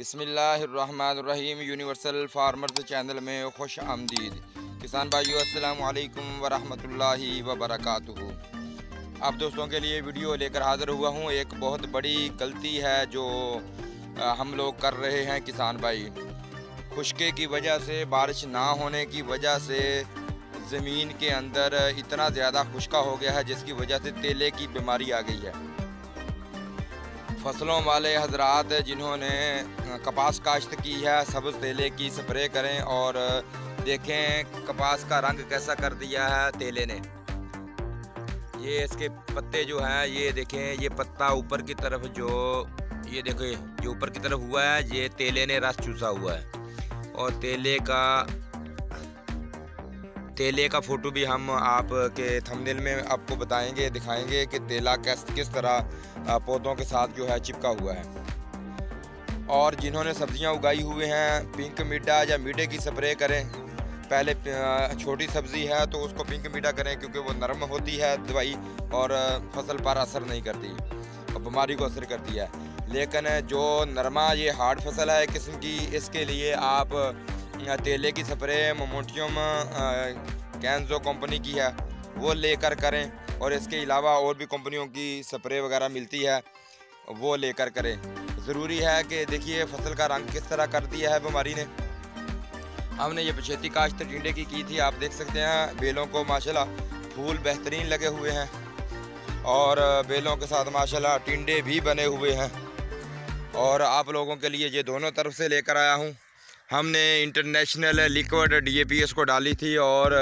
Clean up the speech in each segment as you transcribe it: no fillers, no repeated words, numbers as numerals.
बिस्मिल्लाहिर्रहमानिर्रहीम। Universal farmers channel में खुश आमदीद। किसान भाइयों, अस्सलामु अलैकुम वरहमतुल्लाहि वबरकातुहू। आप दोस्तों के लिए वीडियो लेकर हाज़िर हुआ हूँ। एक बहुत बड़ी गलती है जो हम लोग कर रहे हैं किसान भाई। खुश्के की वजह से, बारिश ना होने की वजह से ज़मीन के अंदर इतना ज़्यादा खुश्का हो गया है जिसकी वजह से तेले की बीमारी आ गई है। फसलों वाले हजरात जिन्होंने कपास काश्त की है, सब्ज़ तेले की स्प्रे करें और देखें कपास का रंग कैसा कर दिया है तेले ने। ये इसके पत्ते जो हैं, ये देखें, ये पत्ता ऊपर की तरफ ये देखें जो ऊपर की तरफ हुआ है, ये तेले ने रस चूसा हुआ है। और तेले का फ़ोटो भी हम आपके थंबनेल में आपको बताएंगे, दिखाएंगे कि तेला किस तरह पौधों के साथ जो है चिपका हुआ है। और जिन्होंने सब्जियां उगाई हुए हैं, पिंक मीडा या मीडे की स्प्रे करें। पहले छोटी सब्ज़ी है तो उसको पिंक मीडा करें क्योंकि वो नरम होती है दवाई और फसल पर असर नहीं करती और बीमारी को असर करती है। लेकिन जो नरमा, ये हार्ड फसल है किस्म की, इसके लिए आप तेले की स्प्रे मोमोटियम कैंजो कंपनी की है वो लेकर करें। और इसके अलावा और भी कंपनियों की स्प्रे वगैरह मिलती है, वो लेकर करें। ज़रूरी है कि देखिए फसल का रंग किस तरह कर दिया है बीमारी ने। हमने ये पछेती काश्त टिंडे की थी। आप देख सकते हैं बेलों को माशाल्लाह फूल बेहतरीन लगे हुए हैं और बेलों के साथ माशाल्लाह टिंडे भी बने हुए हैं। और आप लोगों के लिए ये दोनों तरफ से लेकर आया हूँ। हमने इंटरनेशनल लिक्विड DAP इसको डाली थी और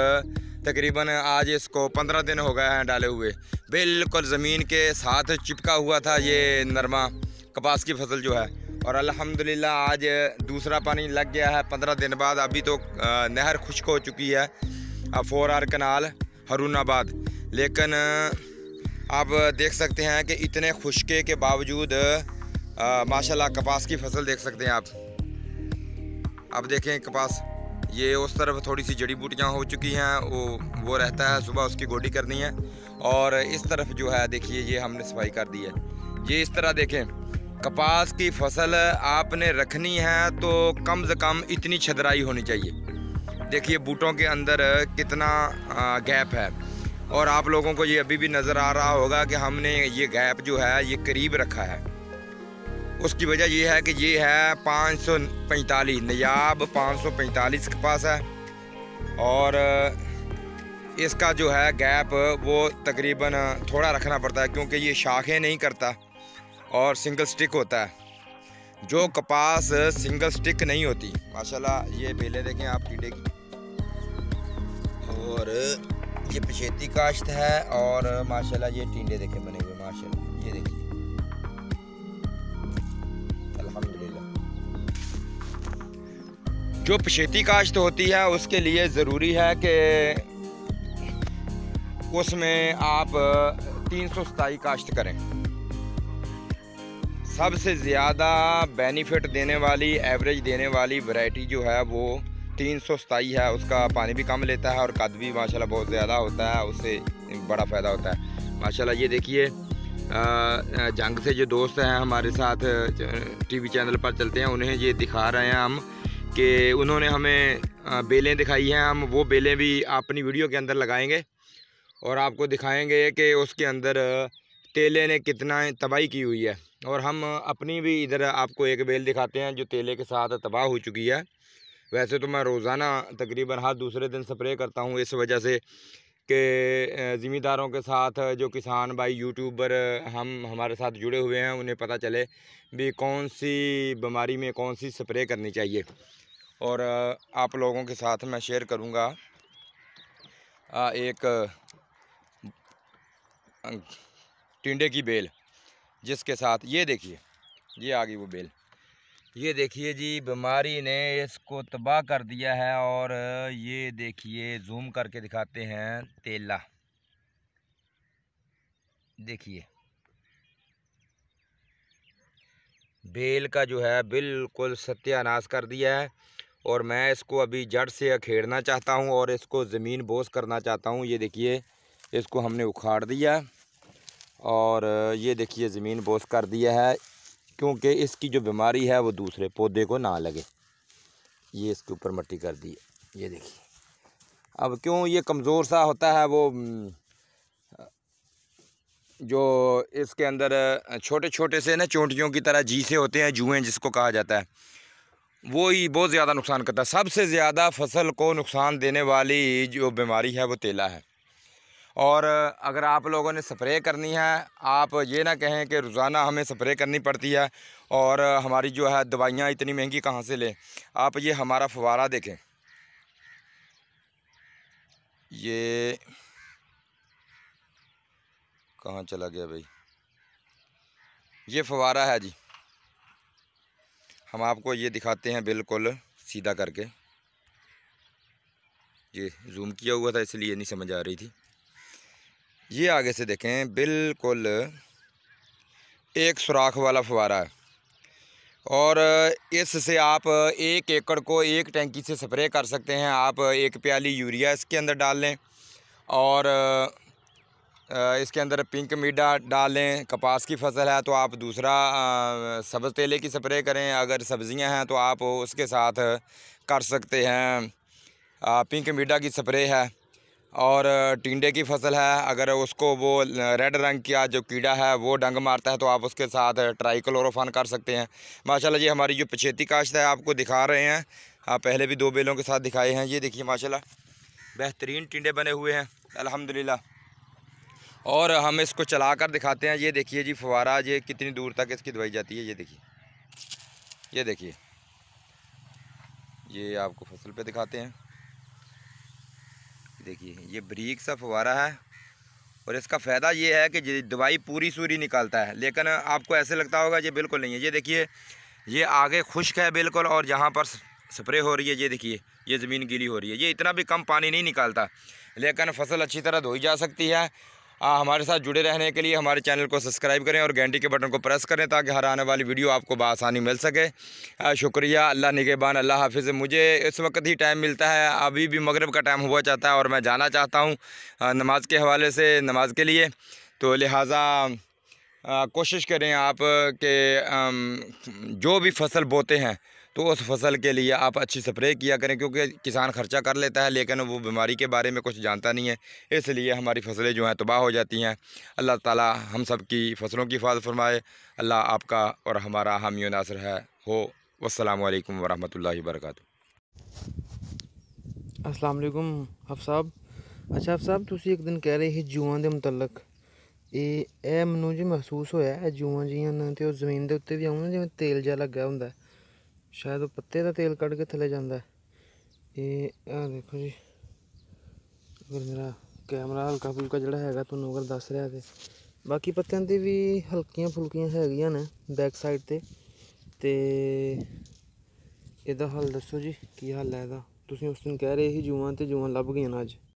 तकरीबन आज इसको 15 दिन हो गए हैं डाले हुए। बिल्कुल ज़मीन के साथ चिपका हुआ था ये नरमा कपास की फसल जो है। और अल्हम्दुलिल्लाह आज दूसरा पानी लग गया है 15 दिन बाद। अभी तो नहर खुश्क हो चुकी है, 4R कनाल हरूनाबाद। लेकिन आप देख सकते हैं कि इतने खुश्के के बावजूद माशाल्लाह कपास की फसल देख सकते हैं आप। अब देखें कपास, ये उस तरफ थोड़ी सी जड़ी बूटियाँ हो चुकी हैं, वो रहता है, सुबह उसकी गोडी करनी है। और इस तरफ जो है देखिए ये हमने सफाई कर दी है। ये इस तरह देखें, कपास की फसल आपने रखनी है तो कम से कम इतनी छदराई होनी चाहिए। देखिए बूटों के अंदर कितना गैप है। और आप लोगों को ये अभी भी नज़र आ रहा होगा कि हमने ये गैप जो है ये करीब रखा है। उसकी वजह ये है कि ये है 545 नयाब 545 कपास है। और इसका जो है गैप वो तकरीबन थोड़ा रखना पड़ता है क्योंकि ये शाखें नहीं करता और सिंगल स्टिक होता है। जो कपास सिंगल स्टिक नहीं होती, माशाल्लाह ये बेलें देखें आप टिंडे की। और ये पछेती काश्त है और माशाल्लाह ये टिंडे देखें बने हुए, माशाल्लाह ये देखिए अल्हम्दुलिल्लाह। जो पछेती काश्त होती है उसके लिए ज़रूरी है कि उसमें आप 327 काश्त करें। सबसे ज़्यादा बेनिफिट देने वाली, एवरेज देने वाली वैरायटी जो है वो 327 है। उसका पानी भी कम लेता है और कद भी माशाल्लाह बहुत ज़्यादा होता है, उससे बड़ा फ़ायदा होता है माशाल्लाह। ये देखिए जंग से जो दोस्त हैं हमारे साथ TV चैनल पर चलते हैं, उन्हें ये दिखा रहे हैं हम कि उन्होंने हमें बेलें दिखाई हैं। हम वो बेलें भी अपनी वीडियो के अंदर लगाएंगे और आपको दिखाएंगे कि उसके अंदर तेले ने कितना तबाही की हुई है। और हम अपनी भी इधर आपको एक बेल दिखाते हैं जो तेले के साथ तबाह हो चुकी है। वैसे तो मैं रोज़ाना तकरीबन हर दूसरे दिन स्प्रे करता हूँ, इस वजह से कि ज़िम्मेदारों के साथ जो किसान भाई यूट्यूबर हमारे साथ जुड़े हुए हैं उन्हें पता चले भी कौन सी बीमारी में कौन सी स्प्रे करनी चाहिए। और आप लोगों के साथ मैं शेयर करूँगा एक टिंडे की बेल जिसके साथ ये देखिए ये आ गई वो बेल। ये देखिए जी बीमारी ने इसको तबाह कर दिया है। और ये देखिए जूम करके दिखाते हैं तेला, देखिए बेल का जो है बिल्कुल सत्यानाश कर दिया है। और मैं इसको अभी जड़ से अखेड़ना चाहता हूँ और इसको ज़मीन बोस करना चाहता हूँ। ये देखिए इसको हमने उखाड़ दिया और ये देखिए ज़मीन बोस कर दिया है। क्योंकि इसकी जो बीमारी है वो दूसरे पौधे को ना लगे। ये इसके ऊपर मिट्टी कर दी है, ये देखिए। अब क्यों ये कमज़ोर सा होता है, वो जो इसके अंदर छोटे छोटे से ना चोंटियों की तरह जी से होते हैं, जुएँ जिसको कहा जाता है, वो ही बहुत ज़्यादा नुकसान करता है। सबसे ज़्यादा फसल को नुकसान देने वाली जो बीमारी है वो तेला है। और अगर आप लोगों ने स्प्रे करनी है, आप ये ना कहें कि रोज़ाना हमें स्प्रे करनी पड़ती है और हमारी जो है दवाइयाँ इतनी महंगी कहाँ से लें। आप ये हमारा फव्वारा देखें, ये कहाँ चला गया भाई, ये फव्वारा है जी। हम आपको ये दिखाते हैं बिल्कुल सीधा करके, ये जूम किया हुआ था इसलिए नहीं समझ आ रही थी। ये आगे से देखें, बिल्कुल एक सुराख वाला फव्वारा है और इससे आप 1 एकड़ को 1 टैंकी से स्प्रे कर सकते हैं। आप 1 प्याली यूरिया इसके अंदर डाल लें और इसके अंदर पिंक मीडा डाल लें। कपास की फसल है तो आप दूसरा सब्ज़ तेले की स्प्रे करें। अगर सब्ज़ियां हैं तो आप उसके साथ कर सकते हैं पिंक मीडा की स्प्रे है। और टिंडे की फसल है, अगर उसको वो रेड रंग का जो कीड़ा है वो डंग मारता है तो आप उसके साथ ट्राइक्लोरोफान कर सकते हैं। माशाल्लाह, ये हमारी जो पछेती काश्त है आपको दिखा रहे हैं। आप पहले भी 2 बेलों के साथ दिखाए हैं। ये देखिए माशाल्लाह बेहतरीन टिंडे बने हुए हैं अल्हम्दुलिल्लाह। और हम इसको चला कर दिखाते हैं। ये देखिए जी फव्वारा, ये कितनी दूर तक इसकी दवाई जाती है। ये देखिए, ये देखिए, ये आपको फसल पे दिखाते हैं। देखिए ये बारीक सा फव्वारा है और इसका फ़ायदा ये है कि दवाई पूरी सूरी निकालता है, लेकिन आपको ऐसे लगता होगा ये बिल्कुल नहीं है। ये देखिए, ये आगे खुश्क है बिल्कुल और जहाँ पर स्प्रे हो रही है ये देखिए ये ज़मीन गीली हो रही है। ये इतना भी कम पानी नहीं निकालता, लेकिन फसल अच्छी तरह धोई जा सकती है। हमारे साथ जुड़े रहने के लिए हमारे चैनल को सब्सक्राइब करें और घंटी के बटन को प्रेस करें ताकि हर आने वाली वीडियो आपको बआसानी मिल सके। शुक्रिया, अल्लाह निगहबान, अल्लाह हाफिज़। मुझे इस वक्त ही टाइम मिलता है, अभी भी मगरिब का टाइम हुआ चाहता है और मैं जाना चाहता हूँ नमाज के हवाले से नमाज के लिए। तो लिहाजा कोशिश करें आप कि जो भी फसल बोते हैं तो उस फसल के लिए आप अच्छी स्प्रे किया करें, क्योंकि किसान खर्चा कर लेता है लेकिन वो बीमारी के बारे में कुछ जानता नहीं है, इसलिए हमारी फसलें जो हैं तबाह हो जाती हैं। अल्लाह ताला हम सब की फसलों की हिफाज़त फरमाए। अल्लाह आपका और हमारा हामी व नासिर है हो। वस्सलामु अलैकुम वरहमतुल्लाहि वबरकातुहू। अस्सलाम वालेकुम हफ़ साहब। अच्छा हफ़ साहब, तुसी एक दिन कह रहे ਸੀ ਜੂਆਂ ਦੇ ਮੁਤਲਕ ਇਹ ਮੈਨੂੰ ਜੀ ਮਹਿਸੂਸ ਹੋਇਆ ਇਹ ਜੂਆਂ ਜੀਆਂ ਨੇ ਤੇ ਉਹ ਜ਼ਮੀਨ ਦੇ ਉੱਤੇ ਵੀ ਆਉਂ ਜਿਵੇਂ ਤੇਲ ਜਿਹਾ ਲੱਗਾ ਹੁੰਦਾ, ਸ਼ਾਇਦ ਉਹ ਪੱਤੇ ਦਾ ਤੇਲ ਕੱਢ ਕੇ ਥੱਲੇ ਜਾਂਦਾ। ਇਹ ਆ ਦੇਖੋ ਜੀ, ਅਗਰ ਮੇਰਾ ਕੈਮਰਾ ਹਲਕਾ ਫੁਲਕਾ ਜਿਹੜਾ ਹੈਗਾ ਤੁਹਾਨੂੰ ਅਗਰ ਦੱਸ ਰਿਹਾ ਤੇ ਬਾਕੀ ਪੱਤਿਆਂ 'ਤੇ ਵੀ ਹਲਕੀਆਂ ਫੁਲਕੀਆਂ ਹੈਗੀਆਂ ਨੇ ਬੈਕ ਸਾਈਡ 'ਤੇ ਇਹਦਾ ਹੱਲ ਦੱਸੋ ਜੀ, ਕੀ ਹੱਲ ਹੈ ਇਹਦਾ? ਤੁਸੀਂ ਉਸ ਦਿਨ ਕਹਿ ਰਹੇ ਸੀ ਜੂਆਂ ਤੇ ਜੂਆਂ ਲੱਭ ਗਈਆਂ ਨੇ ਅੱਜ।